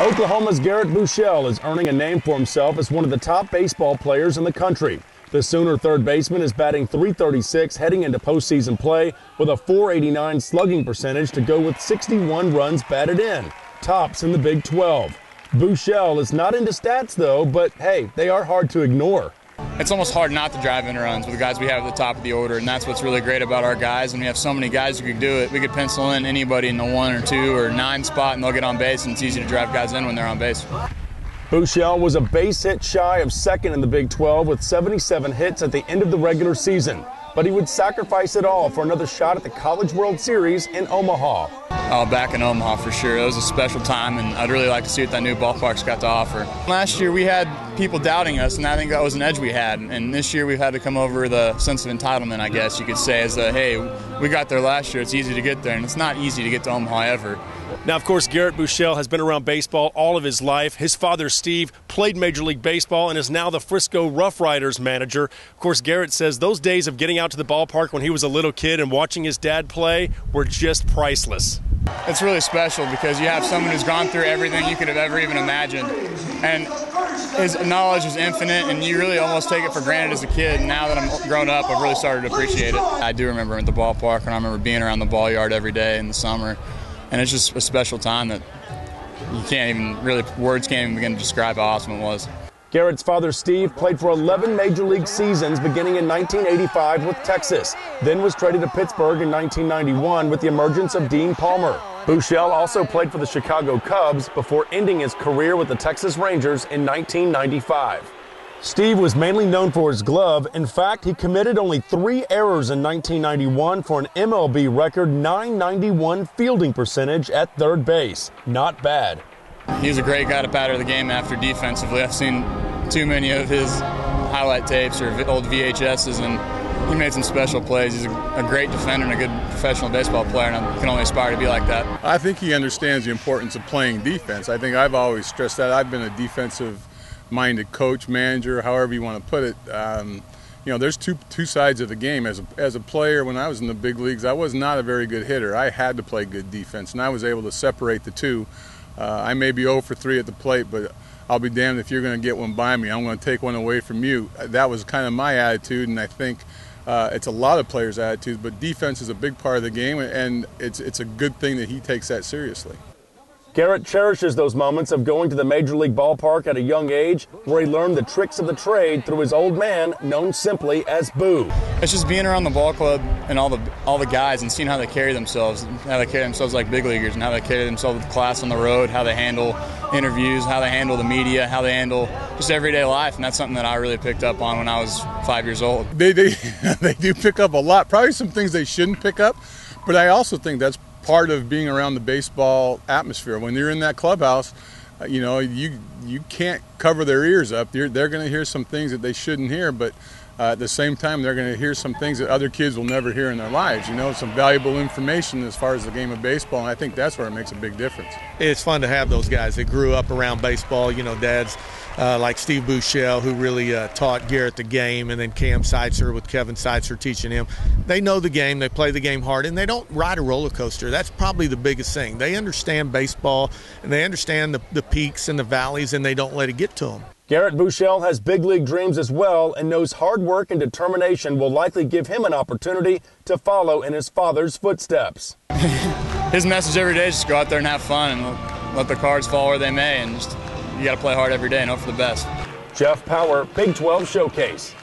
Oklahoma's Garrett Buechele is earning a name for himself as one of the top baseball players in the country. The Sooner third baseman is batting .336 heading into postseason play with a .489 slugging percentage to go with 61 runs batted in, tops in the Big 12. Buechele is not into stats though, but hey, they are hard to ignore. It's almost hard not to drive in runs with the guys we have at the top of the order, and that's what's really great about our guys. And we have so many guys who could do it. We could pencil in anybody in the 1 or 2 or 9 spot, and they'll get on base, and it's easy to drive guys in when they're on base. Buechele was a base hit shy of second in the Big 12 with 77 hits at the end of the regular season. But he would sacrifice it all for another shot at the College World Series in Omaha. Oh, back in Omaha for sure. It was a special time, and I'd really like to see what that new ballpark's got to offer. Last year we had people doubting us, and I think that was an edge we had. And this year we've had to come over the sense of entitlement, I guess you could say, as the, hey, we got there last year, it's easy to get there. And it's not easy to get to Omaha ever. Now, of course, Garrett Buechele has been around baseball all of his life. His father, Steve, played Major League Baseball and is now the Frisco Rough Riders manager. Of course, Garrett says those days of getting out to the ballpark when he was a little kid and watching his dad play were just priceless. It's really special because you have someone who's gone through everything you could have ever even imagined. And his knowledge is infinite, and you really almost take it for granted as a kid. And now that I'm grown up, I've really started to appreciate it. I do remember at the ballpark, and I remember being around the ball yard every day in the summer. And it's just a special time that you can't even really, words can't even begin to describe how awesome it was. Garrett's father, Steve, played for 11 Major League seasons beginning in 1985 with Texas, then was traded to Pittsburgh in 1991 with the emergence of Dean Palmer. Buechele also played for the Chicago Cubs before ending his career with the Texas Rangers in 1995. Steve was mainly known for his glove. In fact, he committed only 3 errors in 1991 for an MLB record .991 fielding percentage at third base. Not bad. He's a great guy to batter the game after defensively. I've seen too many of his highlight tapes or old VHSs, and he made some special plays. He's a great defender and a good professional baseball player, and I can only aspire to be like that. I think he understands the importance of playing defense. I think I've always stressed that. I've been a defensive-minded coach, manager, however you want to put it. You know, there's two sides of the game. As a player, when I was in the big leagues, I was not a very good hitter. I had to play good defense, and I was able to separate the two. I may be 0 for 3 at the plate, but I'll be damned if you're going to get one by me. I'm going to take one away from you. That was kind of my attitude, and I think it's a lot of players' attitudes, but defense is a big part of the game, and it's a good thing that he takes that seriously. Garrett cherishes those moments of going to the Major League ballpark at a young age, where he learned the tricks of the trade through his old man, known simply as Boo. It's just being around the ball club and all the guys and seeing how they carry themselves, like big leaguers, and how they carry themselves with class on the road, how they handle interviews, how they handle the media, how they handle just everyday life, and that's something that I really picked up on when I was 5 years old. They do pick up a lot, probably some things they shouldn't pick up, but I also think that's part of being around the baseball atmosphere. When you're in that clubhouse, you know, you can't cover their ears up. They're going to hear some things that they shouldn't hear, but at the same time, they're going to hear some things that other kids will never hear in their lives. You know, some valuable information as far as the game of baseball, and I think that's where it makes a big difference. It's fun to have those guys that grew up around baseball, you know, dads like Steve Buechele, who really taught Garrett the game, and then Cam Seitzer with Kevin Seitzer teaching him. They know the game, they play the game hard, and they don't ride a roller coaster. That's probably the biggest thing. They understand baseball, and they understand the peaks and the valleys, and they don't let it get to them. Garrett Buechele has big league dreams as well and knows hard work and determination will likely give him an opportunity to follow in his father's footsteps. His message every day is just go out there and have fun and let the cards fall where they may, and just you got to play hard every day and hope for the best. Jeff Power, Big 12 Showcase.